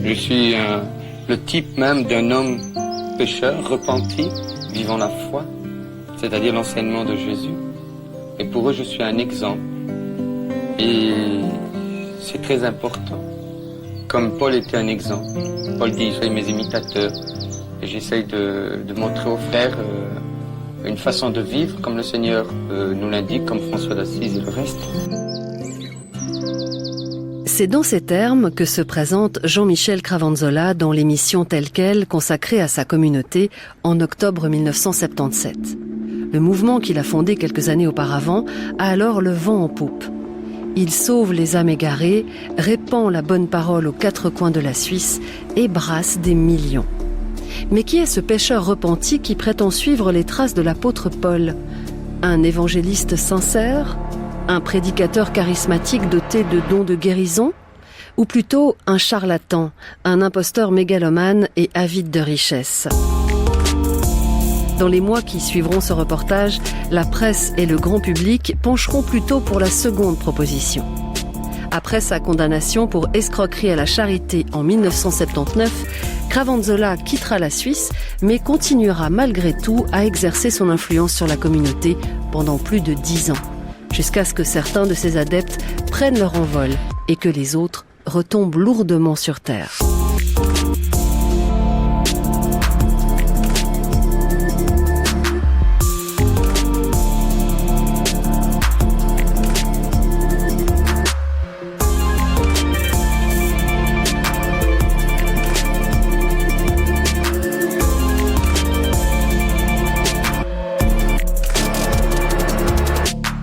Je suis le type même d'un homme pécheur, repenti, vivant la foi, c'est-à-dire l'enseignement de Jésus. Et pour eux, je suis un exemple. Et c'est très important. Comme Paul était un exemple. Paul dit, soyez mes imitateurs. Et j'essaye de montrer aux frères une façon de vivre comme le Seigneur nous l'indique, comme François d'Assise et le reste. C'est dans ces termes que se présente Jean-Michel Cravanzola dans l'émission Telle Quelle consacrée à sa communauté en octobre 1977. Le mouvement qu'il a fondé quelques années auparavant a alors le vent en poupe. Il sauve les âmes égarées, répand la bonne parole aux quatre coins de la Suisse et brasse des millions. Mais qui est ce pécheur repenti qui prétend suivre les traces de l'apôtre Paul? Un évangéliste sincère? Un prédicateur charismatique doté de dons de guérison? Ou plutôt un charlatan, un imposteur mégalomane et avide de richesse? Dans les mois qui suivront ce reportage, la presse et le grand public pencheront plutôt pour la seconde proposition. Après sa condamnation pour escroquerie à la charité en 1979, Cravanzola quittera la Suisse, mais continuera malgré tout à exercer son influence sur la communauté pendant plus de 10 ans, jusqu'à ce que certains de ses adeptes prennent leur envol et que les autres retombent lourdement sur terre.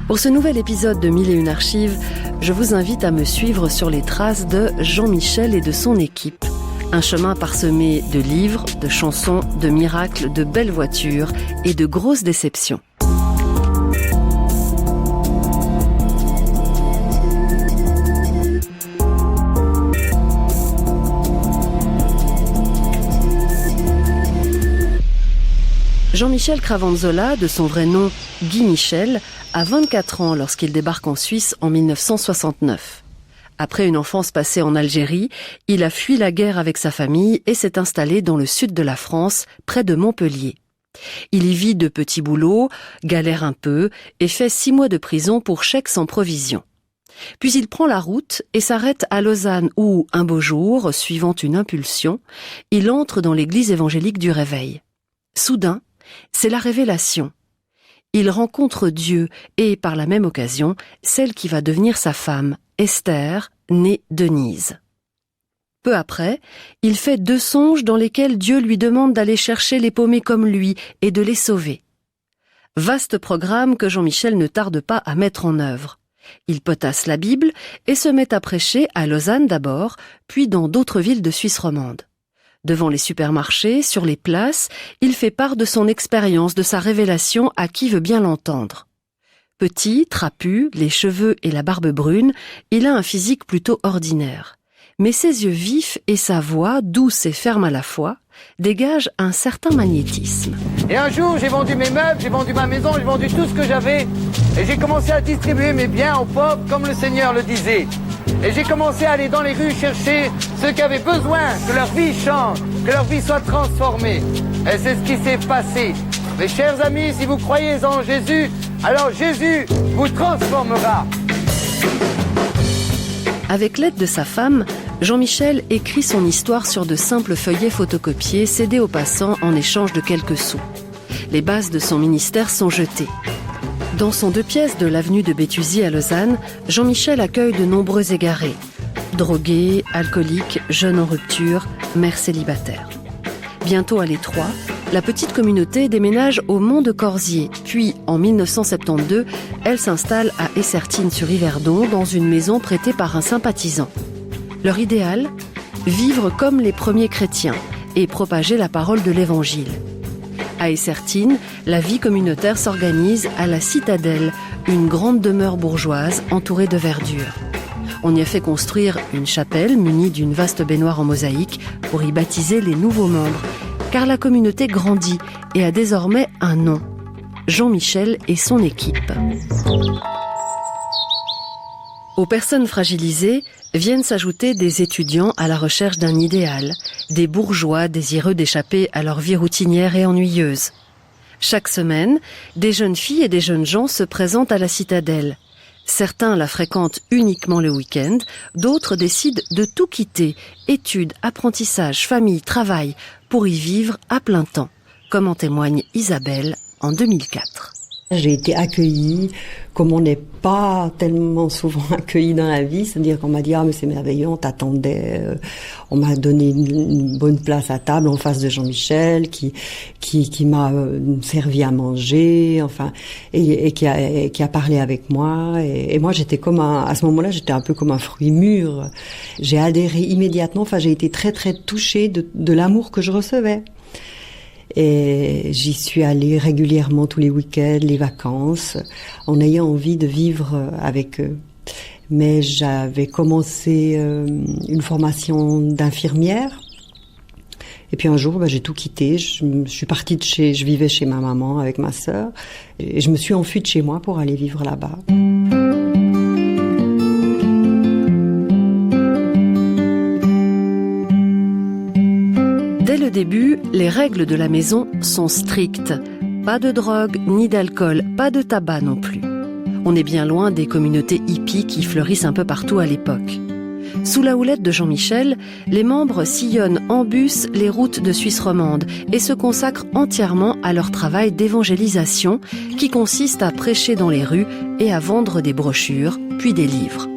Pour ce nouvel épisode de 1001 Archives, je vous invite à me suivre sur les traces de Jean-Michel et de son équipe. Un chemin parsemé de livres, de chansons, de miracles, de belles voitures et de grosses déceptions. Jean-Michel Cravanzola, de son vrai nom Guy Michel, a 24 ans lorsqu'il débarque en Suisse en 1969. Après une enfance passée en Algérie, il a fui la guerre avec sa famille et s'est installé dans le sud de la France, près de Montpellier. Il y vit de petits boulots, galère un peu et fait 6 mois de prison pour chèque sans provision. Puis il prend la route et s'arrête à Lausanne où, un beau jour, suivant une impulsion, il entre dans l'église évangélique du Réveil. Soudain, c'est la révélation. Il rencontre Dieu et, par la même occasion, celle qui va devenir sa femme, Esther, née Denise. Peu après, il fait 2 songes dans lesquels Dieu lui demande d'aller chercher les paumés comme lui et de les sauver. Vaste programme que Jean-Michel ne tarde pas à mettre en œuvre. Il potasse la Bible et se met à prêcher à Lausanne d'abord, puis dans d'autres villes de Suisse romande. Devant les supermarchés, sur les places, il fait part de son expérience, de sa révélation à qui veut bien l'entendre. Petit, trapu, les cheveux et la barbe brune, il a un physique plutôt ordinaire. Mais ses yeux vifs et sa voix, douce et ferme à la fois, dégagent un certain magnétisme. Et un jour, j'ai vendu mes meubles, j'ai vendu ma maison, j'ai vendu tout ce que j'avais. Et j'ai commencé à distribuer mes biens aux pauvres, comme le Seigneur le disait. Et j'ai commencé à aller dans les rues chercher ceux qui avaient besoin que leur vie change, que leur vie soit transformée. Et c'est ce qui s'est passé. Mes chers amis, si vous croyez en Jésus, alors Jésus vous transformera. Avec l'aide de sa femme, Jean-Michel écrit son histoire sur de simples feuillets photocopiés cédés aux passants en échange de quelques sous. Les bases de son ministère sont jetées. Dans son 2 pièces de l'avenue de Béthusie à Lausanne, Jean-Michel accueille de nombreux égarés. Drogués, alcooliques, jeunes en rupture, mères célibataires. Bientôt à l'étroit, la petite communauté déménage au Mont de Corzier. Puis, en 1972, elle s'installe à Essertines-sur-Yverdon dans une maison prêtée par un sympathisant. Leur idéal ? Vivre comme les premiers chrétiens et propager la parole de l'Évangile. À Essertines, la vie communautaire s'organise à la Citadelle, une grande demeure bourgeoise entourée de verdure. On y a fait construire une chapelle munie d'une vaste baignoire en mosaïque pour y baptiser les nouveaux membres, car la communauté grandit et a désormais un nom, Jean-Michel et son équipe. Aux personnes fragilisées viennent s'ajouter des étudiants à la recherche d'un idéal, des bourgeois désireux d'échapper à leur vie routinière et ennuyeuse. Chaque semaine, des jeunes filles et des jeunes gens se présentent à la citadelle. Certains la fréquentent uniquement le week-end, d'autres décident de tout quitter, études, apprentissage, famille, travail, pour y vivre à plein temps, comme en témoigne Isabelle en 2004. J'ai été accueillie comme on n'est pas tellement souvent accueilli dans la vie, c'est-à-dire qu'on m'a dit « Ah mais c'est merveilleux, on t'attendait ». On m'a donné une bonne place à table en face de Jean-Michel qui m'a servi à manger, enfin, et qui a parlé avec moi. Et moi j'étais à ce moment-là, j'étais un peu comme un fruit mûr. J'ai adhéré immédiatement, enfin j'ai été très très touchée de l'amour que je recevais. Et j'y suis allée régulièrement tous les week-ends, les vacances, en ayant envie de vivre avec eux. Mais j'avais commencé une formation d'infirmière. Et puis un jour, j'ai tout quitté. Je suis partie je vivais chez ma maman avec ma sœur. Et je me suis enfuie de chez moi pour aller vivre là-bas. Dès le début, les règles de la maison sont strictes. Pas de drogue, ni d'alcool, pas de tabac non plus. On est bien loin des communautés hippies qui fleurissent un peu partout à l'époque. Sous la houlette de Jean-Michel, les membres sillonnent en bus les routes de Suisse romande et se consacrent entièrement à leur travail d'évangélisation qui consiste à prêcher dans les rues et à vendre des brochures, puis des livres.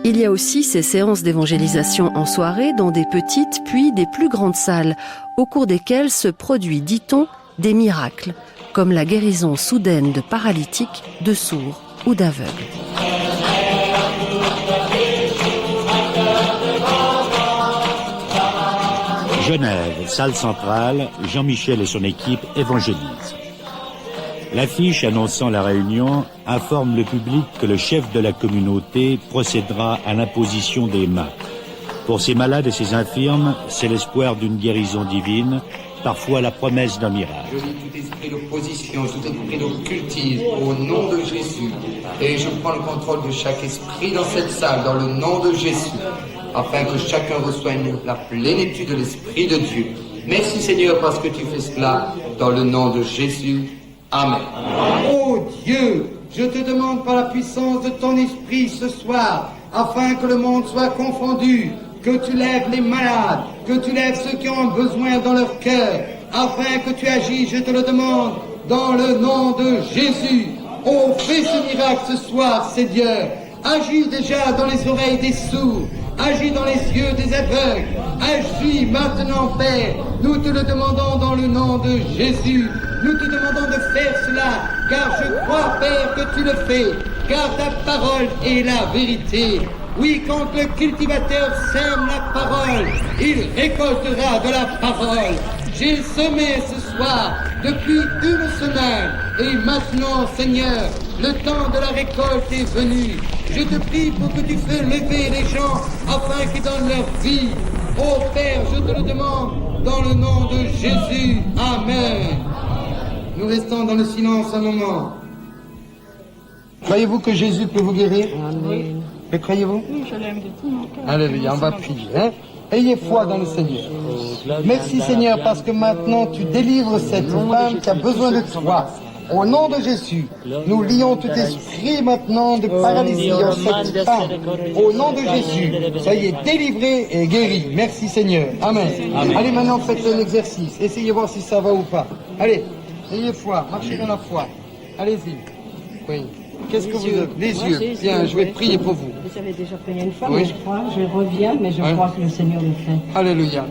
Il y a aussi ces séances d'évangélisation en soirée dans des petites puis des plus grandes salles, au cours desquelles se produit, dit-on, des miracles, comme la guérison soudaine de paralytiques, de sourds ou d'aveugles. Genève, salle centrale, Jean-Michel et son équipe évangélisent. L'affiche annonçant la réunion informe le public que le chef de la communauté procédera à l'imposition des mains. Pour ces malades et ces infirmes, c'est l'espoir d'une guérison divine, parfois la promesse d'un miracle. Je lis tout esprit d'opposition, tout esprit d'occultisme au nom de Jésus. Et je prends le contrôle de chaque esprit dans cette salle, dans le nom de Jésus, afin que chacun reçoive la plénitude de l'Esprit de Dieu. Merci Seigneur parce que tu fais cela dans le nom de Jésus. Amen. Oh Dieu, je te demande par la puissance de ton esprit ce soir, afin que le monde soit confondu, que tu lèves les malades, que tu lèves ceux qui ont un besoin dans leur cœur, afin que tu agis, je te le demande, dans le nom de Jésus. Oh, fais ce miracle ce soir, Seigneur. Agis déjà dans les oreilles des sourds, agis dans les yeux des aveugles, agis maintenant, Père. Nous te le demandons dans le nom de Jésus. Nous te demandons de faire cela, car je crois, Père, que tu le fais, car ta parole est la vérité. Oui, quand le cultivateur sème la parole, il récoltera de la parole. J'ai semé ce soir depuis une semaine, et maintenant, Seigneur, le temps de la récolte est venu. Je te prie pour que tu fasses lever les gens afin qu'ils donnent leur vie. Oh Père, je te le demande dans le nom de Jésus. Amen. Nous restons dans le silence un moment. Croyez-vous que Jésus peut vous guérir? Amen. Le croyez-vous? Oui, je l'aime de tout mon cœur. Alléluia, on va prier. Hein? Ayez foi dans le Seigneur. Merci Seigneur parce que maintenant tu délivres cette femme qui a besoin de toi. Au nom de Jésus, nous lions tout esprit maintenant de paralysie en cette femme. Au nom de Jésus, soyez délivrés et guéris. Merci Seigneur. Amen. Allez maintenant faites un exercice. Essayez voir si ça va ou pas. Allez, ayez foi, marchez dans la foi. Allez-y. Oui. Qu'est-ce que vous avez? Les yeux. Bien, je vais prier pour vous. Vous avez déjà prié une fois, Oui. mais je crois, je reviens, mais je crois que le Seigneur le fait. Alléluia.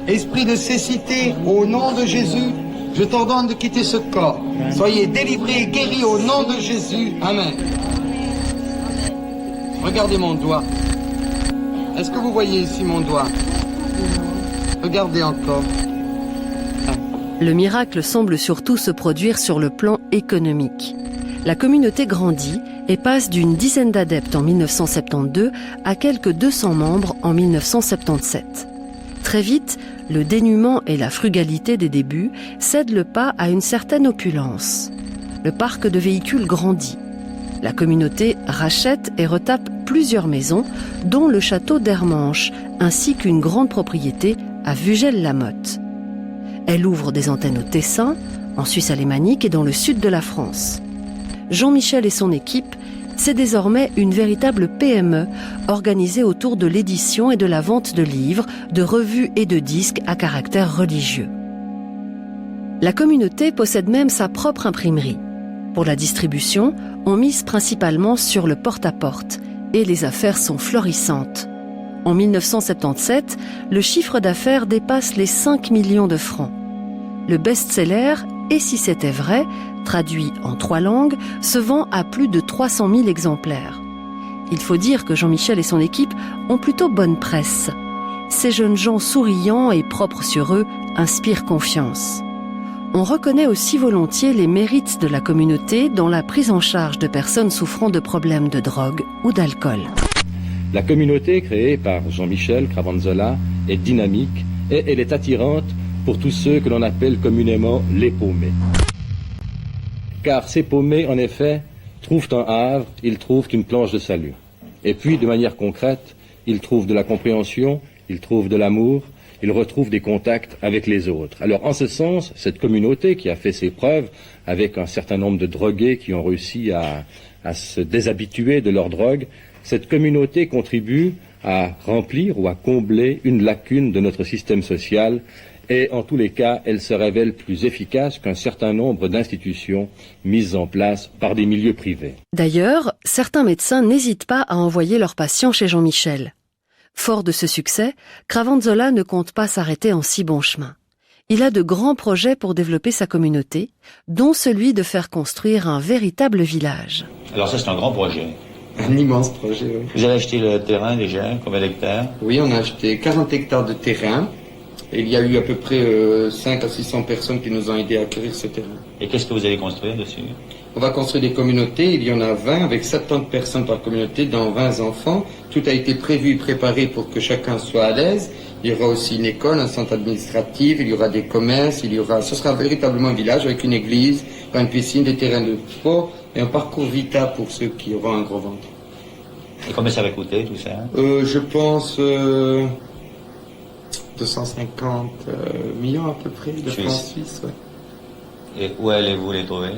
Esprit de cécité, au nom de Jésus, je t'ordonne de quitter ce corps. Soyez délivrés et guéris au nom de Jésus. Amen. Regardez mon doigt. Est-ce que vous voyez ici mon doigt? Regardez encore. Le miracle semble surtout se produire sur le plan économique. La communauté grandit et passe d'une dizaine d'adeptes en 1972 à quelques 200 membres en 1977. Très vite, le dénuement et la frugalité des débuts cèdent le pas à une certaine opulence. Le parc de véhicules grandit. La communauté rachète et retape plusieurs maisons, dont le château d'Hermanche, ainsi qu'une grande propriété à Vugel-la-Motte. Elle ouvre des antennes au Tessin, en Suisse alémanique et dans le sud de la France. Jean-Michel et son équipe, c'est désormais une véritable PME organisée autour de l'édition et de la vente de livres, de revues et de disques à caractère religieux. La communauté possède même sa propre imprimerie. Pour la distribution, on mise principalement sur le porte-à-porte et les affaires sont florissantes. En 1977, le chiffre d'affaires dépasse les 5 millions de francs. Le best-seller « Et si c'était vrai », traduit en 3 langues, se vend à plus de 300 000 exemplaires. Il faut dire que Jean-Michel et son équipe ont plutôt bonne presse. Ces jeunes gens souriants et propres sur eux inspirent confiance. On reconnaît aussi volontiers les mérites de la communauté dans la prise en charge de personnes souffrant de problèmes de drogue ou d'alcool. La communauté créée par Jean-Michel Cravanzola est dynamique et elle est attirante pour tous ceux que l'on appelle communément les paumés. Car ces paumés, en effet, trouvent un havre, ils trouvent une planche de salut. Et puis, de manière concrète, ils trouvent de la compréhension, ils trouvent de l'amour, ils retrouvent des contacts avec les autres. Alors, en ce sens, cette communauté qui a fait ses preuves avec un certain nombre de drogués qui ont réussi à se déshabituer de leur drogue, cette communauté contribue à remplir ou à combler une lacune de notre système social et, en tous les cas, elle se révèle plus efficace qu'un certain nombre d'institutions mises en place par des milieux privés. D'ailleurs, certains médecins n'hésitent pas à envoyer leurs patients chez Jean-Michel. Fort de ce succès, Cravanzola ne compte pas s'arrêter en si bon chemin. Il a de grands projets pour développer sa communauté, dont celui de faire construire un véritable village. Alors ça, c'est un grand projet. Un immense projet, oui. Vous avez acheté le terrain déjà, combien d'hectares? Oui, on a acheté 40 hectares de terrain. Et il y a eu à peu près 5 à 600 personnes qui nous ont aidés à acquérir ce terrain. Et qu'est-ce que vous allez construire dessus? On va construire des communautés, il y en a 20 avec 70 personnes par communauté, dont 20 enfants. Tout a été prévu et préparé pour que chacun soit à l'aise. Il y aura aussi une école, un centre administratif, il y aura des commerces, ce sera véritablement un village avec une église, une piscine, des terrains de sport et un parcours vita pour ceux qui auront un gros ventre. Et combien ça va coûter tout ça? Je pense 250 millions à peu près de francs suisses. Ouais. Et où allez-vous les trouver?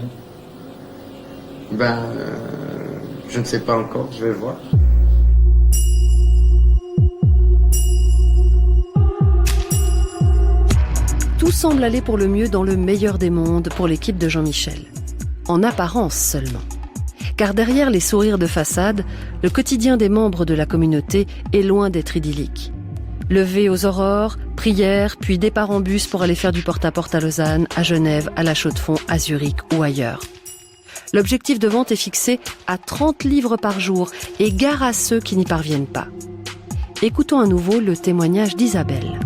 Je ne sais pas encore, je vais voir. Tout semble aller pour le mieux dans le meilleur des mondes pour l'équipe de Jean-Michel. En apparence seulement. Car derrière les sourires de façade, le quotidien des membres de la communauté est loin d'être idyllique. Lever aux aurores, prières, puis départ en bus pour aller faire du porte-à-porte à Lausanne, à Genève, à La Chaux-de-Fonds, à Zurich ou ailleurs. L'objectif de vente est fixé à 30 livres par jour et gare à ceux qui n'y parviennent pas. Écoutons à nouveau le témoignage d'Isabelle.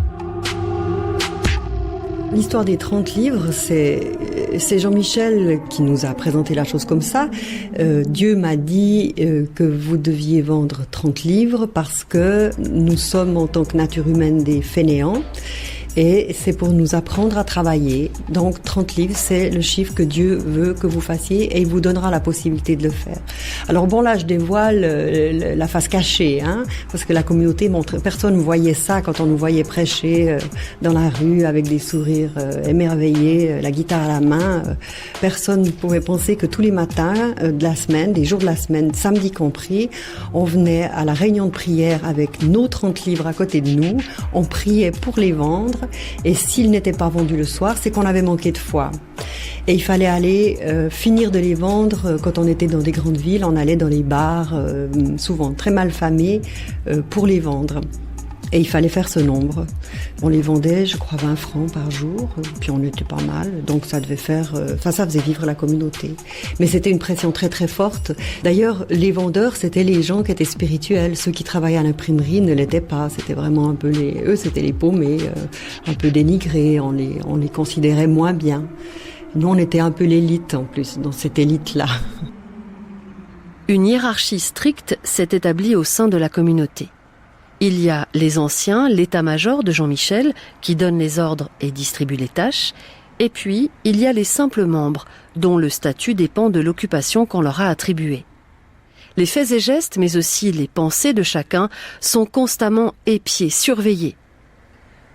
L'histoire des 30 livres, c'est Jean-Michel qui nous a présenté la chose comme ça. Dieu m'a dit que vous deviez vendre 30 livres parce que nous sommes en tant que nature humaine des fainéants. Et c'est pour nous apprendre à travailler. Donc 30 livres, c'est le chiffre que Dieu veut que vous fassiez et il vous donnera la possibilité de le faire. Alors bon, là, je dévoile la face cachée, parce que la communauté montre. Personne ne voyait ça quand on nous voyait prêcher dans la rue avec des sourires émerveillés, la guitare à la main. Personne ne pouvait penser que tous les matins de la semaine, des jours de la semaine, samedi compris, on venait à la réunion de prière avec nos 30 livres à côté de nous. On priait pour les vendre. Et s'ils n'étaient pas vendus le soir, c'est qu'on avait manqué de foi. Et il fallait aller finir de les vendre quand on était dans des grandes villes. On allait dans les bars, souvent très mal famés, pour les vendre. Et il fallait faire ce nombre. On les vendait, je crois, 20 francs par jour, puis on était pas mal. Donc ça devait faire, ça faisait vivre la communauté. Mais c'était une pression très très forte. D'ailleurs, les vendeurs, c'était les gens qui étaient spirituels. Ceux qui travaillaient à l'imprimerie ne l'étaient pas. C'était vraiment un peu eux, c'était les paumés, un peu dénigrés. On les considérait moins bien. Nous, on était un peu l'élite en plus, dans cette élite-là. Une hiérarchie stricte s'est établie au sein de la communauté. Il y a les anciens, l'état-major de Jean-Michel, qui donne les ordres et distribue les tâches, et puis il y a les simples membres, dont le statut dépend de l'occupation qu'on leur a attribuée. Les faits et gestes, mais aussi les pensées de chacun, sont constamment épiés, surveillés.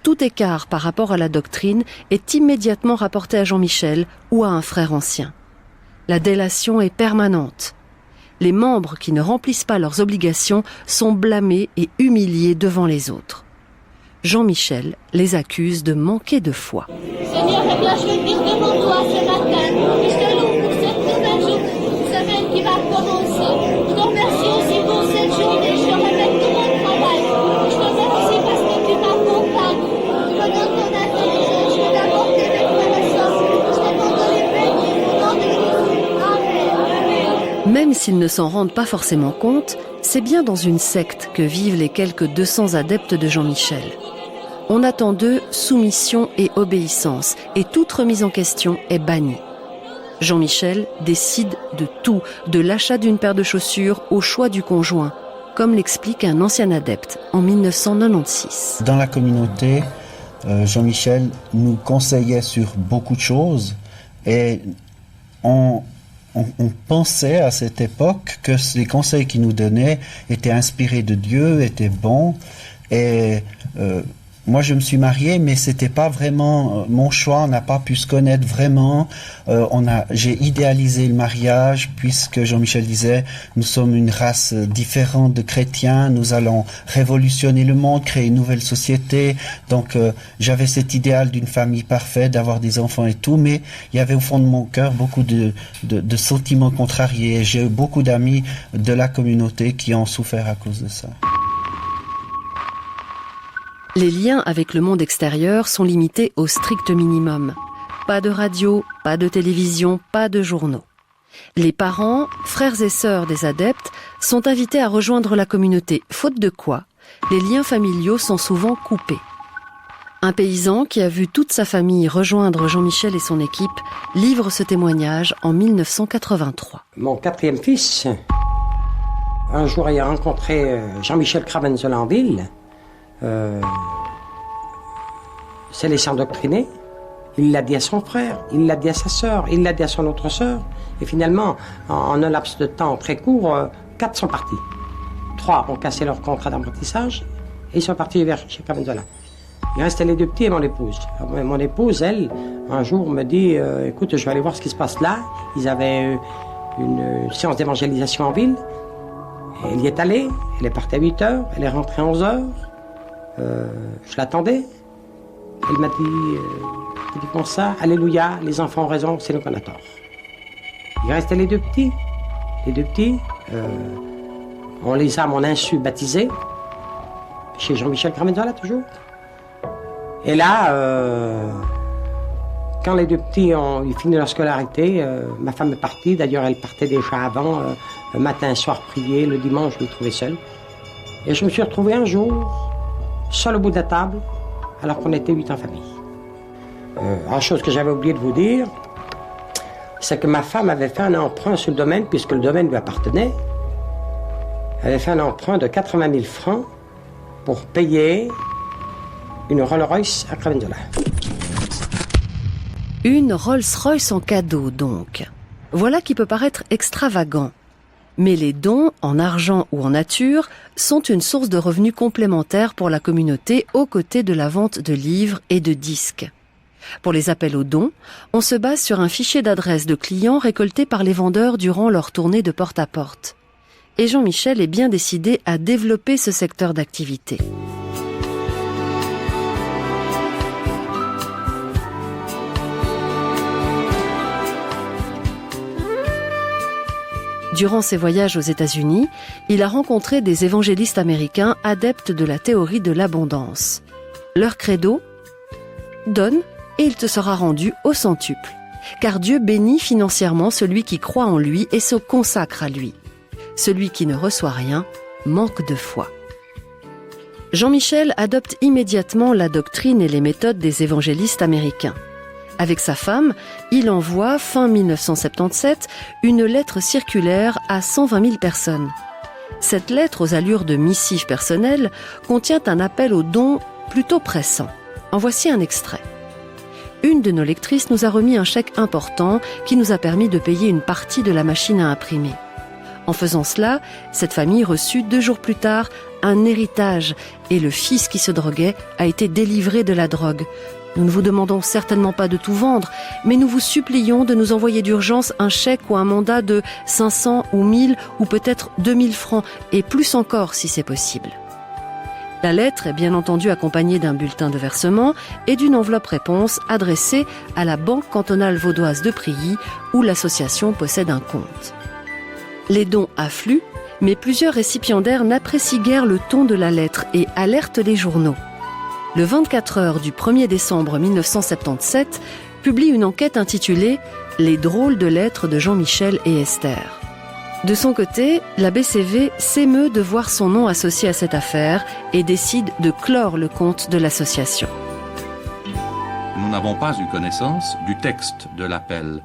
Tout écart par rapport à la doctrine est immédiatement rapporté à Jean-Michel ou à un frère ancien. La délation est permanente. Les membres qui ne remplissent pas leurs obligations sont blâmés et humiliés devant les autres. Jean-Michel les accuse de manquer de foi. Seigneur, eh bien, je vais venir devant toi ce matin. Et je te loue pour cette nouvelle semaine qui va commencer. Je te remercie aussi pour cette journée. Je te remets tout mon travail. Je te remercie parce que tu m'accompagnes. Je te donne ton intelligence. Je vais t'apporter mes connaissances. Je te demande de les bénir. Au nom de Jésus. Amen. Même s'ils ne s'en rendent pas forcément compte, c'est bien dans une secte que vivent les quelques 200 adeptes de Jean-Michel. On attend d'eux soumission et obéissance, et toute remise en question est bannie. Jean-Michel décide de tout, de l'achat d'une paire de chaussures au choix du conjoint, comme l'explique un ancien adepte en 1996. Dans la communauté, Jean-Michel nous conseillait sur beaucoup de choses et on pensait à cette époque que les conseils qu'il nous donnait étaient inspirés de Dieu, étaient bons. Et moi, je me suis marié, mais c'était pas vraiment mon choix. On n'a pas pu se connaître vraiment. J'ai idéalisé le mariage puisque Jean-Michel disait nous sommes une race différente de chrétiens. Nous allons révolutionner le monde, créer une nouvelle société. Donc, j'avais cet idéal d'une famille parfaite, d'avoir des enfants et tout. Mais il y avait au fond de mon cœur beaucoup de sentiments contrariés. J'ai eu beaucoup d'amis de la communauté qui ont souffert à cause de ça. Les liens avec le monde extérieur sont limités au strict minimum. Pas de radio, pas de télévision, pas de journaux. Les parents, frères et sœurs des adeptes, sont invités à rejoindre la communauté, faute de quoi les liens familiaux sont souvent coupés. Un paysan qui a vu toute sa famille rejoindre Jean-Michel et son équipe livre ce témoignage en 1983. Mon quatrième fils, un jour ayant rencontré Jean-Michel Craven-Zola en ville, s'est laissé endoctriner. Il l'a dit à son frère, il l'a dit à sa sœur, il l'a dit à son autre sœur. Et finalement, en un laps de temps très court, 4 sont partis. 3 ont cassé leur contrat d'apprentissage et ils sont partis vers chez Craven-Zola. Il restait les 2 petits et mon épouse. Alors, mon épouse, elle, un jour me dit écoute, je vais aller voir ce qui se passe là. Ils avaient une séance d'évangélisation en ville. Et elle y est allée, elle est partie à 8h, elle est rentrée à 11h. Je l'attendais. Elle m'a dit comme ça, alléluia, les enfants ont raison, c'est nous qu'on a tort. Il restait les 2 petits. Les 2 petits, on les a à mon insu baptisés, chez Jean-Michel Craven-Zola toujours. Et là, quand les 2 petits ont fini leur scolarité, ma femme est partie, d'ailleurs elle partait déjà avant, matin, soir prier, le dimanche je me trouvais seul. Et je me suis retrouvé un jour, seul au bout de la table, alors qu'on était 8 en famille. La chose que j'avais oublié de vous dire, c'est que ma femme avait fait un emprunt sur le domaine, puisque le domaine lui appartenait. Elle avait fait un emprunt de 80 000 francs pour payer une Rolls-Royce à Craven-Zola. Une Rolls-Royce en cadeau, donc. Voilà qui peut paraître extravagant. Mais les dons, en argent ou en nature, sont une source de revenus complémentaires pour la communauté aux côtés de la vente de livres et de disques. Pour les appels aux dons, on se base sur un fichier d'adresses de clients récoltés par les vendeurs durant leur tournée de porte-à-porte. Et Jean-Michel est bien décidé à développer ce secteur d'activité. Durant ses voyages aux États-Unis, il a rencontré des évangélistes américains adeptes de la théorie de l'abondance. Leur credo ? Donne et il te sera rendu au centuple. Car Dieu bénit financièrement celui qui croit en lui et se consacre à lui. Celui qui ne reçoit rien manque de foi. Jean-Michel adopte immédiatement la doctrine et les méthodes des évangélistes américains. Avec sa femme, il envoie, fin 1977, une lettre circulaire à 120 000 personnes. Cette lettre, aux allures de missive personnelle, contient un appel aux dons plutôt pressant. En voici un extrait. Une de nos lectrices nous a remis un chèque important qui nous a permis de payer une partie de la machine à imprimer. En faisant cela, cette famille reçut 2 jours plus tard un héritage et le fils qui se droguait a été délivré de la drogue. Nous ne vous demandons certainement pas de tout vendre, mais nous vous supplions de nous envoyer d'urgence un chèque ou un mandat de 500 ou 1000 ou peut-être 2000 francs et plus encore si c'est possible. La lettre est bien entendu accompagnée d'un bulletin de versement et d'une enveloppe réponse adressée à la Banque cantonale vaudoise de Prilly où l'association possède un compte. Les dons affluent, mais plusieurs récipiendaires n'apprécient guère le ton de la lettre et alertent les journaux. Le 24 heures du 1er décembre 1977 publie une enquête intitulée « Les drôles de lettres de Jean-Michel et Esther ». De son côté, la BCV s'émeut de voir son nom associé à cette affaire et décide de clore le compte de l'association. Nous n'avons pas eu connaissance du texte de l'appel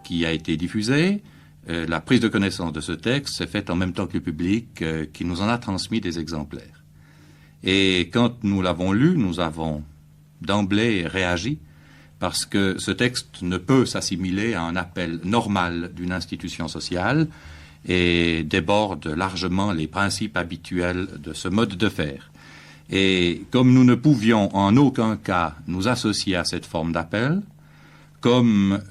qui a été diffusé. La prise de connaissance de ce texte s'est faite en même temps que le public qui nous en a transmis des exemplaires. Et quand nous l'avons lu, nous avons d'emblée réagi parce que ce texte ne peut s'assimiler à un appel normal d'une institution sociale et déborde largement les principes habituels de ce mode de faire. Et comme nous ne pouvions en aucun cas nous associer à cette forme d'appel, comme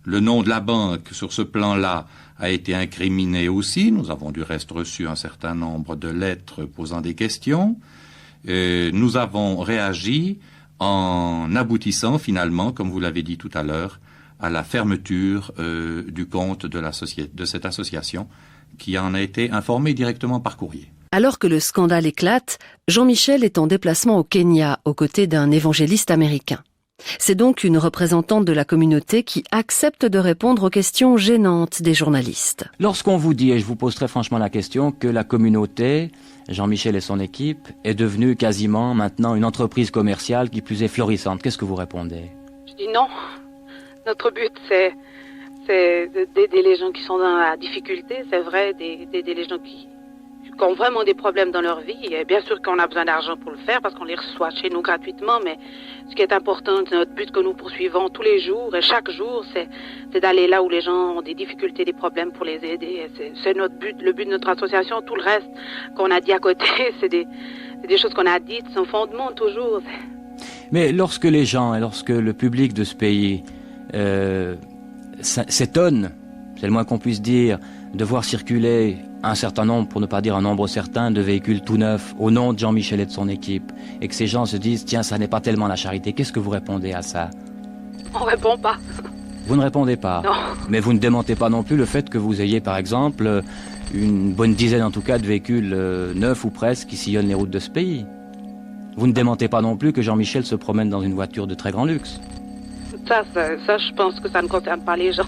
le nom de la banque sur ce plan-là a été incriminé aussi, nous avons du reste reçu un certain nombre de lettres posant des questions, nous avons réagi en aboutissant finalement, comme vous l'avez dit tout à l'heure, à la fermeture du compte de cette association qui en a été informée directement par courrier. Alors que le scandale éclate, Jean-Michel est en déplacement au Kenya aux côtés d'un évangéliste américain. C'est donc une représentante de la communauté qui accepte de répondre aux questions gênantes des journalistes. Lorsqu'on vous dit, et je vous pose très franchement la question, que la communauté, Jean-Michel et son équipe, est devenue quasiment maintenant une entreprise commerciale qui plus est florissante, qu'est-ce que vous répondez? Je dis non. Notre but, c'est d'aider les gens qui sont dans la difficulté, c'est vrai, d'aider les gens qui ont vraiment des problèmes dans leur vie. Et bien sûr qu'on a besoin d'argent pour le faire parce qu'on les reçoit chez nous gratuitement, mais ce qui est important, c'est notre but que nous poursuivons tous les jours et chaque jour, c'est d'aller là où les gens ont des difficultés, des problèmes pour les aider. C'est notre but, le but de notre association. Tout le reste qu'on a dit à côté, c'est des choses qu'on a dites, sans fondement toujours. Mais lorsque les gens et lorsque le public de ce pays s'étonne, c'est le moins qu'on puisse dire, de voir circuler un certain nombre, pour ne pas dire un nombre certain, de véhicules tout neufs au nom de Jean-Michel et de son équipe, et que ces gens se disent, tiens, ça n'est pas tellement la charité, qu'est-ce que vous répondez à ça? On répond pas. Vous ne répondez pas? Non. Mais vous ne démentez pas non plus le fait que vous ayez, par exemple, une bonne dizaine en tout cas de véhicules neufs ou presque qui sillonnent les routes de ce pays. Vous ne démentez pas non plus que Jean-Michel se promène dans une voiture de très grand luxe. Ça, je pense que ça ne concerne pas les gens.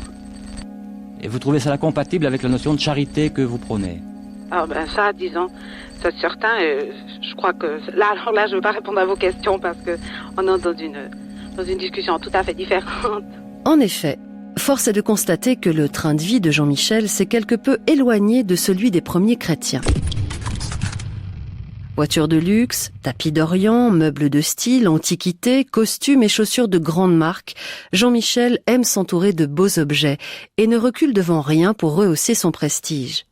Et vous trouvez cela compatible avec la notion de charité que vous prônez? Ah ben ça, disons, c'est certain. Je crois que là, je ne vais pas répondre à vos questions parce que on est dans une discussion tout à fait différente. En effet, force est de constater que le train de vie de Jean-Michel s'est quelque peu éloigné de celui des premiers chrétiens. Voitures de luxe, tapis d'Orient, meubles de style, antiquités, costumes et chaussures de grande marque, Jean-Michel aime s'entourer de beaux objets et ne recule devant rien pour rehausser son prestige.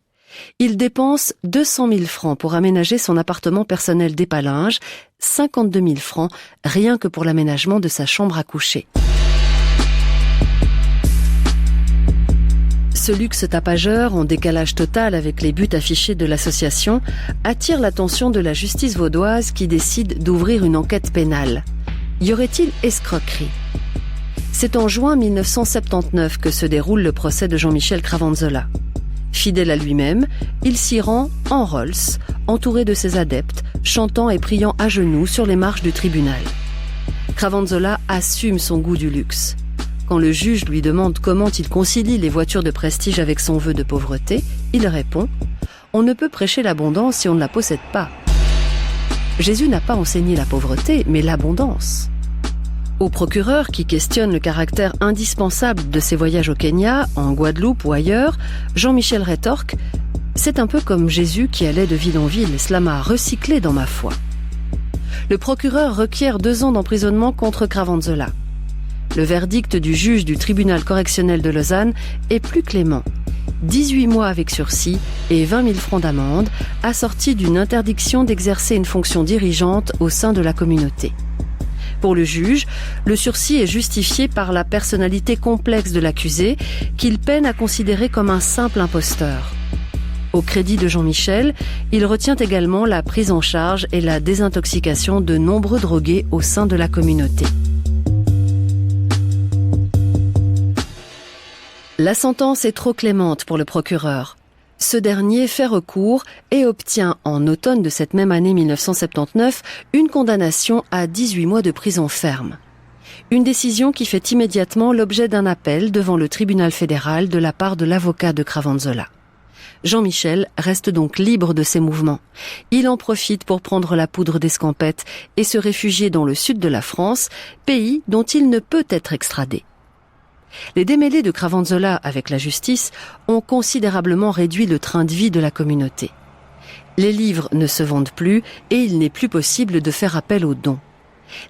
Il dépense 200 000 francs pour aménager son appartement personnel d'Épalinges, 52 000 francs rien que pour l'aménagement de sa chambre à coucher. Ce luxe tapageur, en décalage total avec les buts affichés de l'association, attire l'attention de la justice vaudoise qui décide d'ouvrir une enquête pénale. Y aurait-il escroquerie? C'est en juin 1979 que se déroule le procès de Jean-Michel Cravanzola. Fidèle à lui-même, il s'y rend en Rolls, entouré de ses adeptes, chantant et priant à genoux sur les marches du tribunal. Cravanzola assume son goût du luxe. Quand le juge lui demande comment il concilie les voitures de prestige avec son vœu de pauvreté, il répond « On ne peut prêcher l'abondance si on ne la possède pas ». Jésus n'a pas enseigné la pauvreté, mais l'abondance. Au procureur qui questionne le caractère indispensable de ses voyages au Kenya, en Guadeloupe ou ailleurs, Jean-Michel rétorque « C'est un peu comme Jésus qui allait de ville en ville, cela m'a recyclé dans ma foi ». Le procureur requiert 2 ans d'emprisonnement contre Cravanzola. Le verdict du juge du tribunal correctionnel de Lausanne est plus clément. 18 mois avec sursis et 20 000 francs d'amende, assortis d'une interdiction d'exercer une fonction dirigeante au sein de la communauté. Pour le juge, le sursis est justifié par la personnalité complexe de l'accusé, qu'il peine à considérer comme un simple imposteur. Au crédit de Jean-Michel, il retient également la prise en charge et la désintoxication de nombreux drogués au sein de la communauté. La sentence est trop clémente pour le procureur. Ce dernier fait recours et obtient en automne de cette même année 1979 une condamnation à 18 mois de prison ferme. Une décision qui fait immédiatement l'objet d'un appel devant le tribunal fédéral de la part de l'avocat de Cravanzola. Jean-Michel reste donc libre de ses mouvements. Il en profite pour prendre la poudre d'escampette et se réfugier dans le sud de la France, pays dont il ne peut être extradé. Les démêlés de Cravanzola avec la justice ont considérablement réduit le train de vie de la communauté. Les livres ne se vendent plus et il n'est plus possible de faire appel aux dons.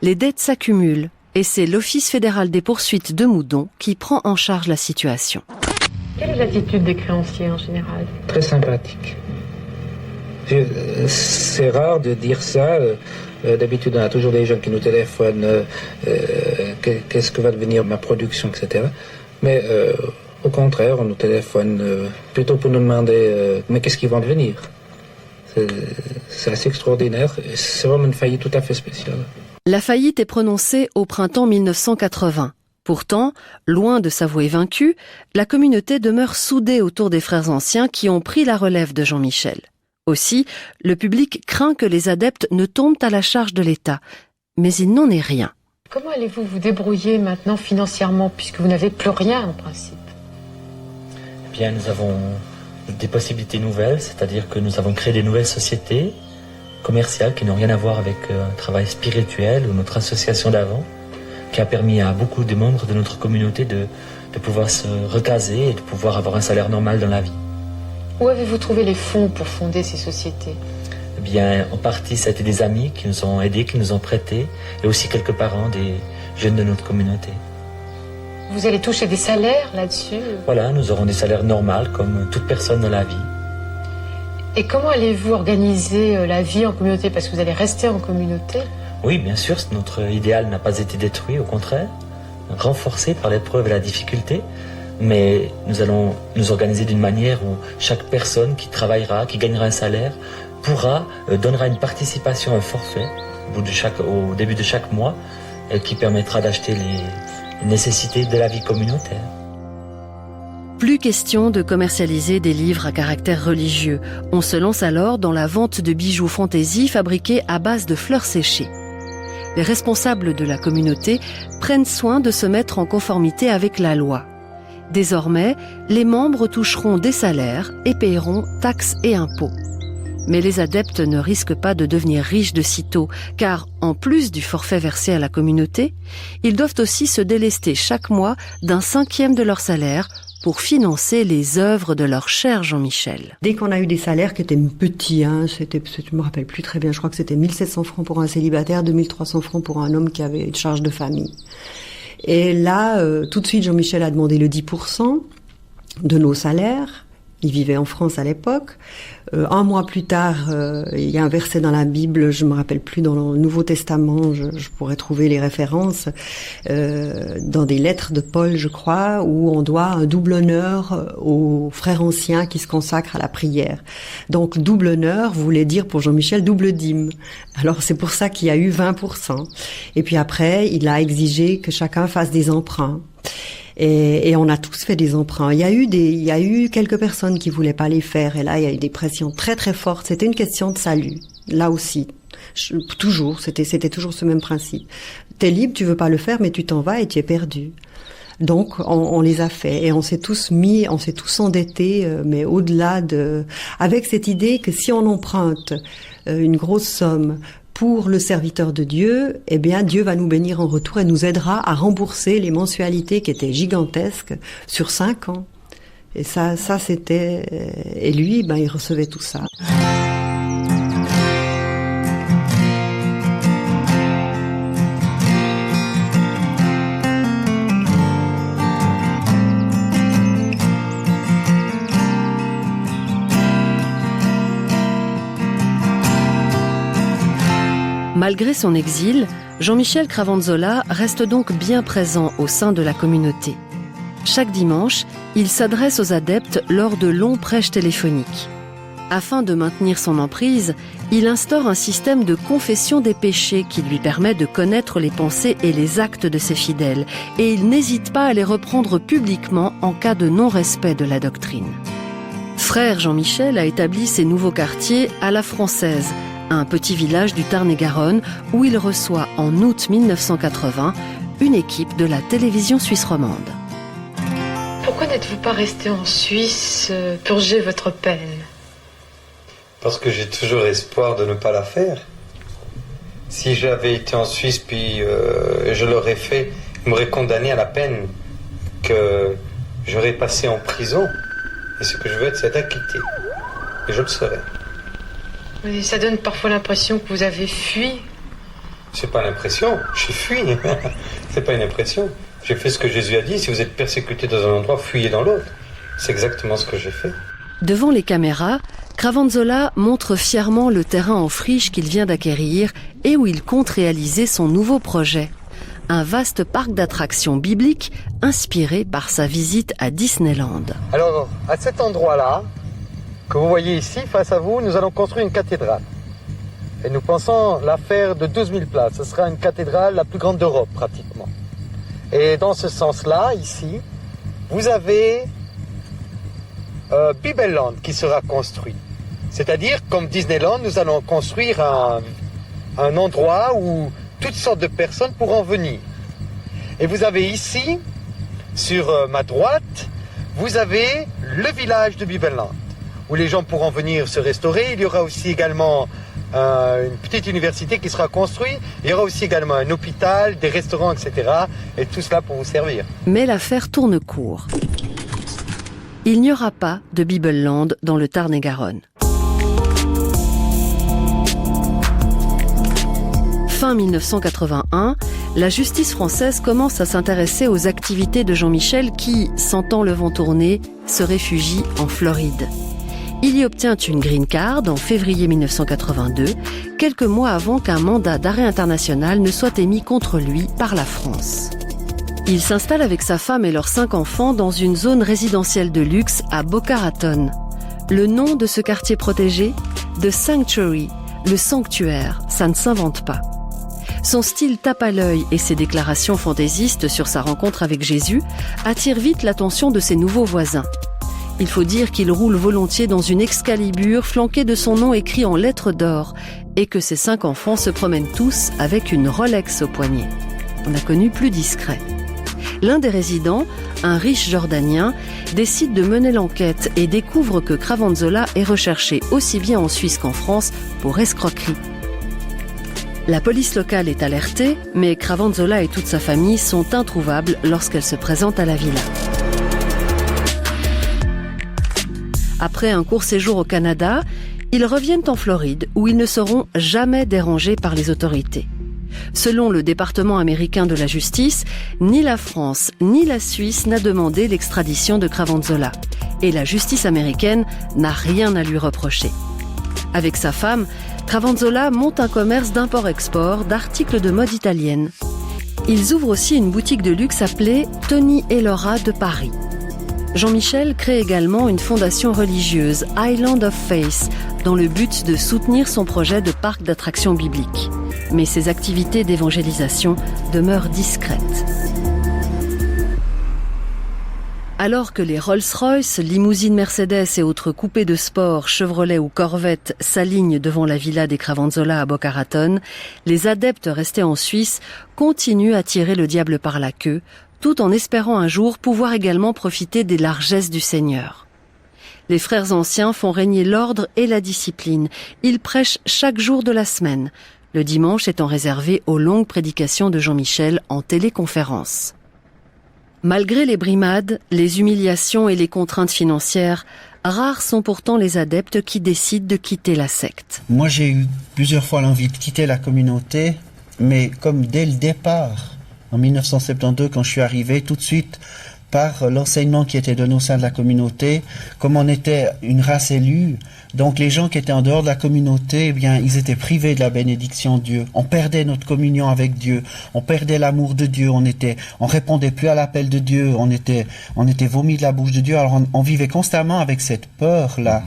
Les dettes s'accumulent et c'est l'Office fédéral des poursuites de Moudon qui prend en charge la situation. Quelle est l'attitude des créanciers en général? Très sympathique. C'est rare de dire ça. D'habitude, on a toujours des gens qui nous téléphonent qu'est-ce que va devenir ma production, etc. Mais au contraire, on nous téléphone plutôt pour nous demander mais qu'est-ce qui va devenir. C'est assez extraordinaire. C'est vraiment une faillite tout à fait spéciale. La faillite est prononcée au printemps 1980. Pourtant, loin de s'avouer vaincue, la communauté demeure soudée autour des frères anciens qui ont pris la relève de Jean-Michel. Aussi, le public craint que les adeptes ne tombent à la charge de l'État. Mais il n'en est rien. Comment allez-vous vous débrouiller maintenant financièrement, puisque vous n'avez plus rien en principe? Eh bien, nous avons des possibilités nouvelles, c'est-à-dire que nous avons créé des nouvelles sociétés commerciales qui n'ont rien à voir avec un travail spirituel ou notre association d'avant, qui a permis à beaucoup de membres de notre communauté de pouvoir se recaser et de pouvoir avoir un salaire normal dans la vie. Où avez-vous trouvé les fonds pour fonder ces sociétés? Eh bien, en partie, ça a été des amis qui nous ont aidés, qui nous ont prêtés, et aussi quelques parents des jeunes de notre communauté. Vous allez toucher des salaires là-dessus? Voilà, nous aurons des salaires normaux, comme toute personne dans la vie. Et comment allez-vous organiser la vie en communauté? Parce que vous allez rester en communauté? Oui, bien sûr, notre idéal n'a pas été détruit, au contraire, renforcé par l'épreuve et la difficulté. Mais nous allons nous organiser d'une manière où chaque personne qui travaillera, qui gagnera un salaire, donnera une participation, un forfait au début de chaque mois, qui permettra d'acheter les nécessités de la vie communautaire. Plus question de commercialiser des livres à caractère religieux. On se lance alors dans la vente de bijoux fantaisie fabriqués à base de fleurs séchées. Les responsables de la communauté prennent soin de se mettre en conformité avec la loi. Désormais, les membres toucheront des salaires et paieront taxes et impôts. Mais les adeptes ne risquent pas de devenir riches de sitôt, car en plus du forfait versé à la communauté, ils doivent aussi se délester chaque mois d'un 5e de leur salaire pour financer les œuvres de leur cher Jean-Michel. Dès qu'on a eu des salaires qui étaient petits, je me rappelle plus très bien, je crois que c'était 1700 francs pour un célibataire, 2300 francs pour un homme qui avait une charge de famille. Et là, tout de suite, Jean-Michel a demandé le 10% de nos salaires. Il vivait en France à l'époque. Un mois plus tard, il y a un verset dans la Bible, je me rappelle plus, dans le Nouveau Testament, je pourrais trouver les références, dans des lettres de Paul, je crois, où on doit un double honneur aux frères anciens qui se consacrent à la prière. Donc, double honneur voulait dire pour Jean-Michel double dîme. Alors, c'est pour ça qu'il y a eu 20%. Et puis après, il a exigé que chacun fasse des emprunts. Et on a tous fait des emprunts. Il y a eu quelques personnes qui voulaient pas les faire. Et là, il y a eu des pressions très très fortes. C'était une question de salut. Là aussi. C'était toujours ce même principe. T'es libre, tu veux pas le faire, mais tu t'en vas et tu es perdu. Donc, on les a fait. Et on s'est tous endettés, mais au-delà avec cette idée que si on emprunte une grosse somme pour le serviteur de Dieu, eh bien, Dieu va nous bénir en retour et nous aidera à rembourser les mensualités qui étaient gigantesques sur 5 ans. Et ça c'était... Et lui, il recevait tout ça. Malgré son exil, Jean-Michel Cravanzola reste donc bien présent au sein de la communauté. Chaque dimanche, il s'adresse aux adeptes lors de longs prêches téléphoniques. Afin de maintenir son emprise, il instaure un système de confession des péchés qui lui permet de connaître les pensées et les actes de ses fidèles, et il n'hésite pas à les reprendre publiquement en cas de non-respect de la doctrine. Frère Jean-Michel a établi ses nouveaux quartiers à La Française, un petit village du Tarn-et-Garonne où il reçoit en août 1980 une équipe de la télévision suisse romande. Pourquoi n'êtes-vous pas resté en Suisse purger votre peine? Parce que j'ai toujours espoir de ne pas la faire. Si j'avais été en Suisse puis je l'aurais fait, ils m'auraient condamné à la peine que j'aurais passé en prison. Et ce que je veux être, c'est acquitté. Et je le serai. Mais ça donne parfois l'impression que vous avez fui. C'est pas l'impression, j'ai fui. C'est pas une impression. J'ai fait ce que Jésus a dit. Si vous êtes persécuté dans un endroit, fuyez dans l'autre. C'est exactement ce que j'ai fait. Devant les caméras, Cravanzola montre fièrement le terrain en friche qu'il vient d'acquérir et où il compte réaliser son nouveau projet. Un vaste parc d'attractions bibliques inspiré par sa visite à Disneyland. Alors, à cet endroit-là, que vous voyez ici, face à vous, nous allons construire une cathédrale. Et nous pensons la faire de 12 000 places. Ce sera une cathédrale la plus grande d'Europe, pratiquement. Et dans ce sens-là, ici, vous avez Bibleland qui sera construit. C'est-à-dire, comme Disneyland, nous allons construire un endroit où toutes sortes de personnes pourront venir. Et vous avez ici, sur ma droite, vous avez le village de Bibleland, où les gens pourront venir se restaurer. Il y aura aussi également une petite université qui sera construite. Il y aura aussi également un hôpital, des restaurants, etc. Et tout cela pour vous servir. Mais l'affaire tourne court. Il n'y aura pas de Bibleland dans le Tarn-et-Garonne. Fin 1981, la justice française commence à s'intéresser aux activités de Jean-Michel qui, sentant le vent tourner, se réfugie en Floride. Il y obtient une green card en février 1982, quelques mois avant qu'un mandat d'arrêt international ne soit émis contre lui par la France. Il s'installe avec sa femme et leurs 5 enfants dans une zone résidentielle de luxe à Boca Raton. Le nom de ce quartier protégé ? The Sanctuary, le sanctuaire, ça ne s'invente pas. Son style tape à l'œil et ses déclarations fantaisistes sur sa rencontre avec Jésus attirent vite l'attention de ses nouveaux voisins. Il faut dire qu'il roule volontiers dans une Excalibur flanquée de son nom écrit en lettres d'or et que ses 5 enfants se promènent tous avec une Rolex au poignet. On a connu plus discret. L'un des résidents, un riche Jordanien, décide de mener l'enquête et découvre que Cravanzola est recherché aussi bien en Suisse qu'en France pour escroquerie. La police locale est alertée, mais Cravanzola et toute sa famille sont introuvables lorsqu'elle se présente à la villa. Après un court séjour au Canada, ils reviennent en Floride où ils ne seront jamais dérangés par les autorités. Selon le département américain de la justice, ni la France ni la Suisse n'a demandé l'extradition de Cravanzola. Et la justice américaine n'a rien à lui reprocher. Avec sa femme, Cravanzola monte un commerce d'import-export d'articles de mode italienne. Ils ouvrent aussi une boutique de luxe appelée Tony et Laura de Paris. Jean-Michel crée également une fondation religieuse, Island of Faith, dans le but de soutenir son projet de parc d'attractions bibliques. Mais ses activités d'évangélisation demeurent discrètes. Alors que les Rolls-Royce, limousines Mercedes et autres coupés de sport, Chevrolet ou Corvette s'alignent devant la villa des Cravanzola à Boca Raton, les adeptes restés en Suisse continuent à tirer le diable par la queue, tout en espérant un jour pouvoir également profiter des largesses du Seigneur. Les frères anciens font régner l'ordre et la discipline. Ils prêchent chaque jour de la semaine, le dimanche étant réservé aux longues prédications de Jean-Michel en téléconférence. Malgré les brimades, les humiliations et les contraintes financières, rares sont pourtant les adeptes qui décident de quitter la secte. Moi, j'ai eu plusieurs fois l'envie de quitter la communauté, mais comme dès le départ, en 1972, quand je suis arrivé, tout de suite, par l'enseignement qui était donné au sein de la communauté, comme on était une race élue, donc les gens qui étaient en dehors de la communauté, eh bien, ils étaient privés de la bénédiction de Dieu. On perdait notre communion avec Dieu, on perdait l'amour de Dieu, on répondait plus à l'appel de Dieu, on était vomi de la bouche de Dieu. Alors on vivait constamment avec cette peur-là.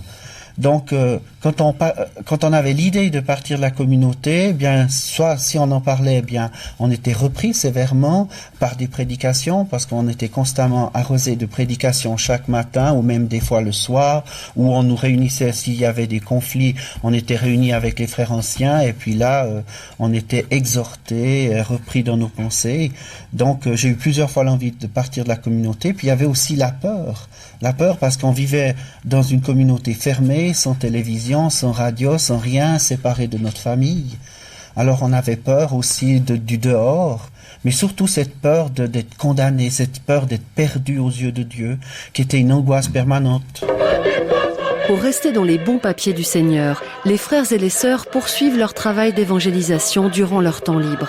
Donc, quand on avait l'idée de partir de la communauté, eh bien, soit si on en parlait, eh bien, on était repris sévèrement par des prédications, parce qu'on était constamment arrosé de prédications chaque matin, ou même des fois le soir, où on nous réunissait s'il y avait des conflits, on était réunis avec les frères anciens, et puis là, on était exhortés, repris dans nos pensées. Donc, j'ai eu plusieurs fois l'envie de partir de la communauté. Puis il y avait aussi la peur parce qu'on vivait dans une communauté fermée, sans télévision, sans radio, sans rien, séparé de notre famille. Alors on avait peur aussi du dehors, mais surtout cette peur d'être condamné, cette peur d'être perdu aux yeux de Dieu, qui était une angoisse permanente. Pour rester dans les bons papiers du Seigneur, les frères et les sœurs poursuivent leur travail d'évangélisation durant leur temps libre.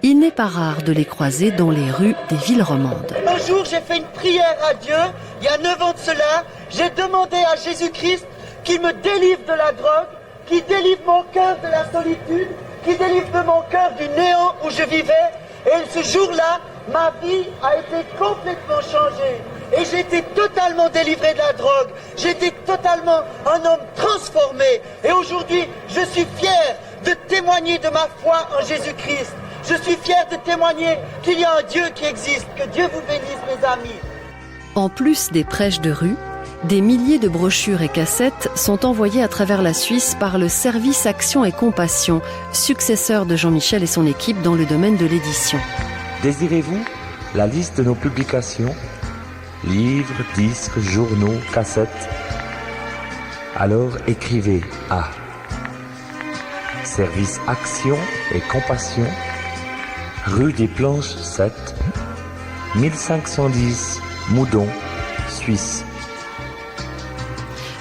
Il n'est pas rare de les croiser dans les rues des villes romandes. Un jour, j'ai fait une prière à Dieu, il y a 9 ans de cela. J'ai demandé à Jésus-Christ qu'il me délivre de la drogue, qu'il délivre mon cœur de la solitude, qu'il délivre de mon cœur du néant où je vivais. Et ce jour-là, ma vie a été complètement changée. Et j'ai été totalement délivré de la drogue. J'étais totalement un homme transformé. Et aujourd'hui, je suis fier de témoigner de ma foi en Jésus-Christ. Je suis fier de témoigner qu'il y a un Dieu qui existe. Que Dieu vous bénisse, mes amis. En plus des prêches de rue, des milliers de brochures et cassettes sont envoyées à travers la Suisse par le service Action et Compassion, successeur de Jean-Michel et son équipe dans le domaine de l'édition. Désirez-vous la liste de nos publications? Livres, disques, journaux, cassettes? Alors écrivez à Service Action et Compassion, rue des Planches 7, 1510 Moudon, Suisse.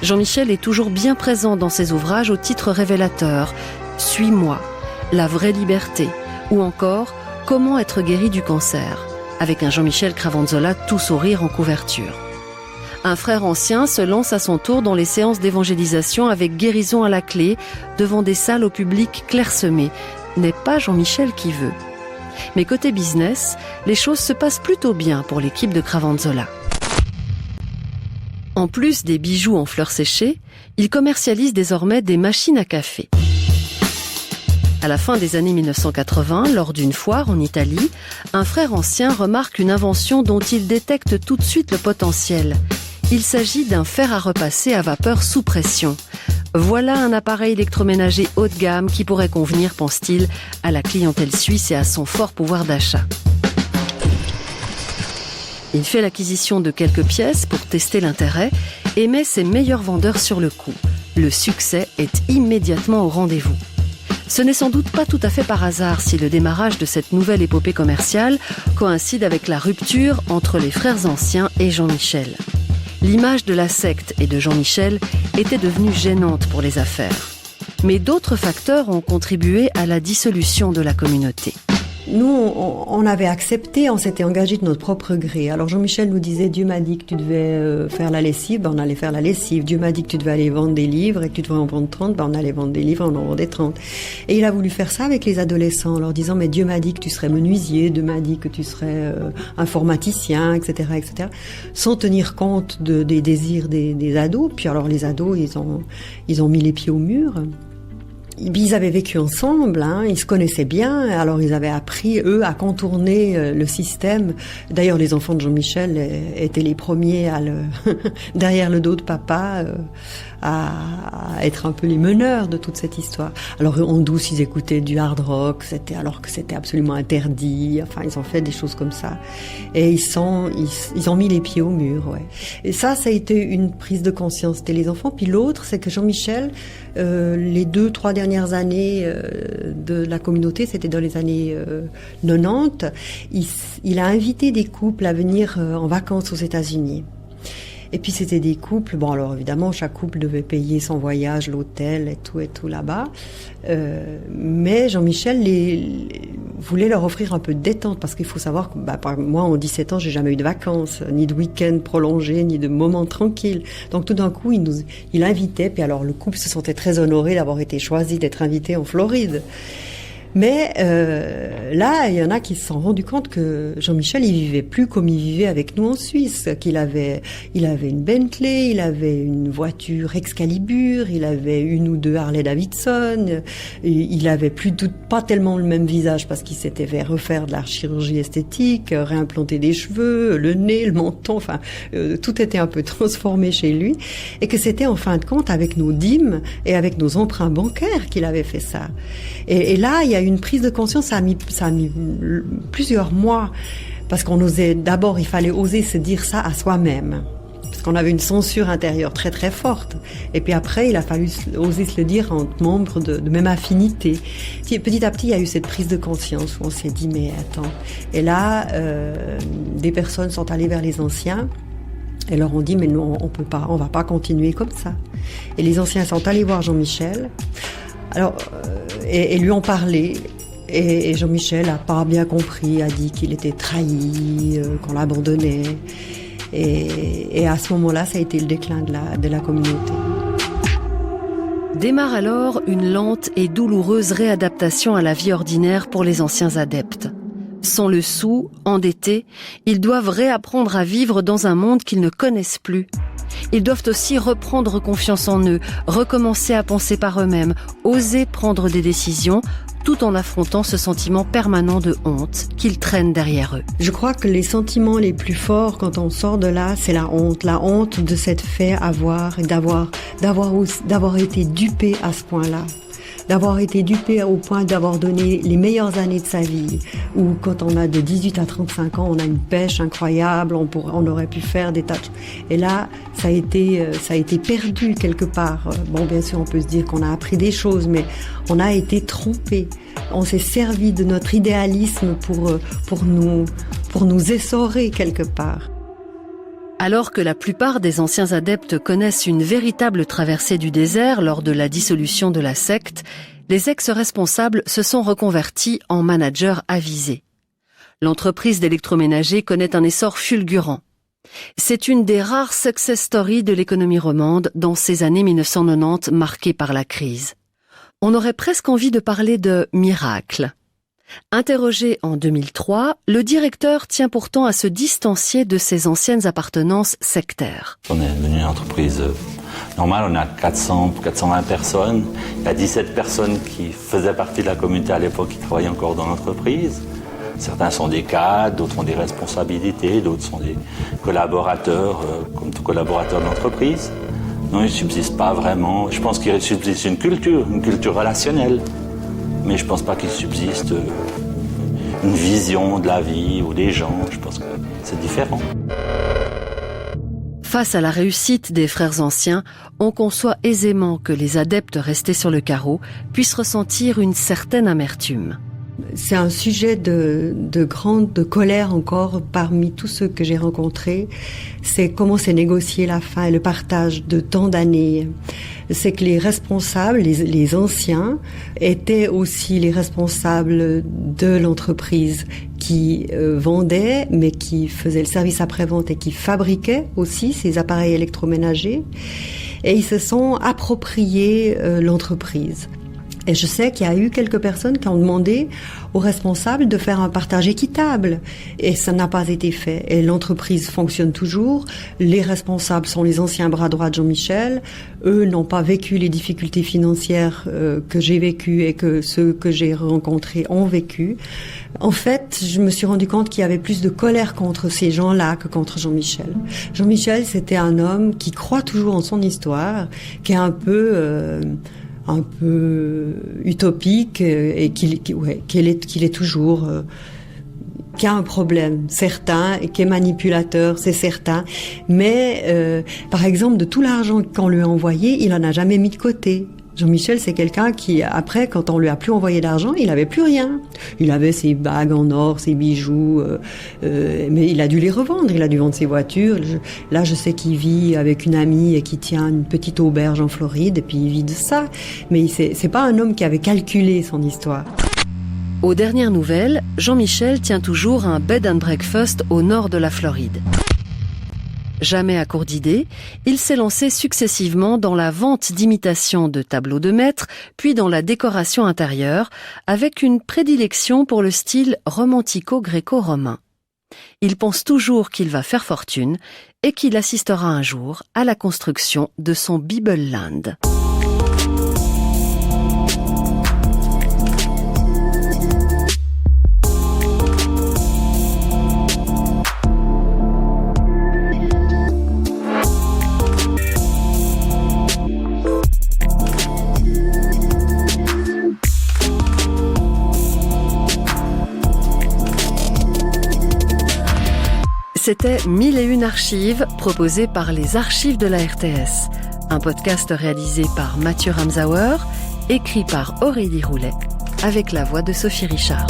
Jean-Michel est toujours bien présent dans ses ouvrages au titre révélateur « Suis-moi »,« La vraie liberté » ou encore « Comment être guéri du cancer » avec un Jean-Michel Cravanzola tout sourire en couverture. Un frère ancien se lance à son tour dans les séances d'évangélisation avec guérison à la clé, devant des salles au public clairsemé. N'est pas Jean-Michel qui veut. Mais côté business, les choses se passent plutôt bien pour l'équipe de Cravanzola. En plus des bijoux en fleurs séchées, il commercialise désormais des machines à café. À la fin des années 1980, lors d'une foire en Italie, un frère ancien remarque une invention dont il détecte tout de suite le potentiel. Il s'agit d'un fer à repasser à vapeur sous pression. Voilà un appareil électroménager haut de gamme qui pourrait convenir, pense-t-il, à la clientèle suisse et à son fort pouvoir d'achat. Il fait l'acquisition de quelques pièces pour tester l'intérêt et met ses meilleurs vendeurs sur le coup. Le succès est immédiatement au rendez-vous. Ce n'est sans doute pas tout à fait par hasard si le démarrage de cette nouvelle épopée commerciale coïncide avec la rupture entre les frères anciens et Jean-Michel. L'image de la secte et de Jean-Michel était devenue gênante pour les affaires. Mais d'autres facteurs ont contribué à la dissolution de la communauté. Nous, on avait accepté, on s'était engagé de notre propre gré. Alors Jean-Michel nous disait, Dieu m'a dit que tu devais faire la lessive, ben on allait faire la lessive. Dieu m'a dit que tu devais aller vendre des livres et que tu devais en vendre 30, ben on allait vendre des livres, on en vendait 30. Et il a voulu faire ça avec les adolescents, en leur disant, mais Dieu m'a dit que tu serais menuisier, Dieu m'a dit que tu serais informaticien, etc., etc., sans tenir compte des désirs des ados. Puis alors les ados, ils ont mis les pieds au mur. Ils avaient vécu ensemble, hein, ils se connaissaient bien, alors ils avaient appris, eux, à contourner le système. D'ailleurs, les enfants de Jean-Michel étaient les premiers derrière le dos de papa, à être un peu les meneurs de toute cette histoire. Alors en douce, ils écoutaient du hard rock, alors que c'était absolument interdit. Enfin, ils ont fait des choses comme ça. Et ils ont mis les pieds au mur, ouais. Et ça a été une prise de conscience. C'était les enfants. Puis l'autre, c'est que Jean-Michel, les 2-3 dernières années de la communauté, c'était dans les années 90, il a invité des couples à venir en vacances aux États-Unis. Et puis c'était des couples, bon alors évidemment chaque couple devait payer son voyage, l'hôtel et tout là-bas. Mais Jean-Michel voulait leur offrir un peu de détente, parce qu'il faut savoir que moi, en 17 ans, j'ai jamais eu de vacances, ni de week-end prolongé, ni de moments tranquilles. Donc tout d'un coup, il invitait, puis alors le couple se sentait très honoré d'avoir été choisi, d'être invité en Floride. Mais là, il y en a qui se sont rendus compte que Jean-Michel, il vivait plus comme il vivait avec nous en Suisse, qu'il avait une Bentley, il avait une voiture Excalibur, il avait une ou deux Harley Davidson, il avait pas tellement le même visage parce qu'il s'était fait refaire de la chirurgie esthétique, réimplanter des cheveux, le nez, le menton, enfin tout était un peu transformé chez lui, et que c'était en fin de compte avec nos dîmes et avec nos emprunts bancaires qu'il avait fait ça. Et là, il y a une prise de conscience, ça a mis plusieurs mois, parce qu'on osait, d'abord il fallait oser se dire ça à soi-même, parce qu'on avait une censure intérieure très très forte, et puis après il a fallu oser se le dire entre membres de même affinité. Petit à petit il y a eu cette prise de conscience où on s'est dit mais attends, et là des personnes sont allées vers les anciens et leur ont dit mais nous on va pas continuer comme ça, et les anciens sont allés voir Jean-Michel. Alors, et lui ont parlé, et Jean-Michel a pas bien compris, a dit qu'il était trahi, qu'on l'abandonnait, et à ce moment-là, ça a été le déclin de la communauté. Démarre alors une lente et douloureuse réadaptation à la vie ordinaire pour les anciens adeptes. Sans le sou, endettés, ils doivent réapprendre à vivre dans un monde qu'ils ne connaissent plus. Ils doivent aussi reprendre confiance en eux, recommencer à penser par eux-mêmes, oser prendre des décisions, tout en affrontant ce sentiment permanent de honte qu'ils traînent derrière eux. Je crois que les sentiments les plus forts quand on sort de là, c'est la honte de s'être fait avoir et d'avoir été dupé à ce point-là. D'avoir été dupé au point d'avoir donné les meilleures années de sa vie, où quand on a de 18 à 35 ans, on a une pêche incroyable, on aurait pu faire des tas de... Et là, ça a été perdu quelque part. Bon, bien sûr, on peut se dire qu'on a appris des choses, mais on a été trompé. On s'est servi de notre idéalisme pour nous essorer quelque part. Alors que la plupart des anciens adeptes connaissent une véritable traversée du désert lors de la dissolution de la secte, les ex-responsables se sont reconvertis en managers avisés. L'entreprise d'électroménager connaît un essor fulgurant. C'est une des rares success stories de l'économie romande dans ces années 1990 marquées par la crise. On aurait presque envie de parler de miracle. Interrogé en 2003, le directeur tient pourtant à se distancier de ses anciennes appartenances sectaires. On est devenu une entreprise normale, on a 420 personnes. Il y a 17 personnes qui faisaient partie de la communauté à l'époque qui travaillaient encore dans l'entreprise. Certains sont des cadres, d'autres ont des responsabilités, d'autres sont des collaborateurs, comme tout collaborateur de l'entreprise. Non, il ne subsiste pas vraiment. Je pense qu'il subsiste une culture relationnelle. Mais je ne pense pas qu'il subsiste une vision de la vie ou des gens. Je pense que c'est différent. Face à la réussite des frères anciens, on conçoit aisément que les adeptes restés sur le carreau puissent ressentir une certaine amertume. C'est un sujet de grande colère encore parmi tous ceux que j'ai rencontrés. C'est comment c'est négocié la fin et le partage de tant d'années. C'est que les responsables, les anciens, étaient aussi les responsables de l'entreprise qui vendait, mais qui faisait le service après-vente et qui fabriquait aussi ces appareils électroménagers. Et ils se sont appropriés l'entreprise. Et je sais qu'il y a eu quelques personnes qui ont demandé aux responsables de faire un partage équitable. Et ça n'a pas été fait. Et l'entreprise fonctionne toujours. Les responsables sont les anciens bras droits de Jean-Michel. Eux n'ont pas vécu les difficultés financières que j'ai vécues et que ceux que j'ai rencontrés ont vécu. En fait, je me suis rendu compte qu'il y avait plus de colère contre ces gens-là que contre Jean-Michel. Jean-Michel, c'était un homme qui croit toujours en son histoire, qui est un peu utopique et qu'il est toujours, qui a un problème certain et qui est manipulateur, c'est certain. Mais par exemple, de tout l'argent qu'on lui a envoyé, il en a jamais mis de côté. Jean-Michel, c'est quelqu'un qui, après, quand on lui a plus envoyé d'argent, il avait plus rien. Il avait ses bagues en or, ses bijoux, mais il a dû les revendre. Il a dû vendre ses voitures. Là, je sais qu'il vit avec une amie et qui tient une petite auberge en Floride, et puis il vit de ça. Mais c'est pas un homme qui avait calculé son histoire. Aux dernières nouvelles, Jean-Michel tient toujours un bed and breakfast au nord de la Floride. Jamais à court d'idées, il s'est lancé successivement dans la vente d'imitations de tableaux de maître, puis dans la décoration intérieure, avec une prédilection pour le style romantico-gréco-romain. Il pense toujours qu'il va faire fortune et qu'il assistera un jour à la construction de son Bibelland. C'était 1001 archives proposées par les archives de la RTS, un podcast réalisé par Mathieu Ramsauer, écrit par Aurélie Roulet, avec la voix de Sophie Richard.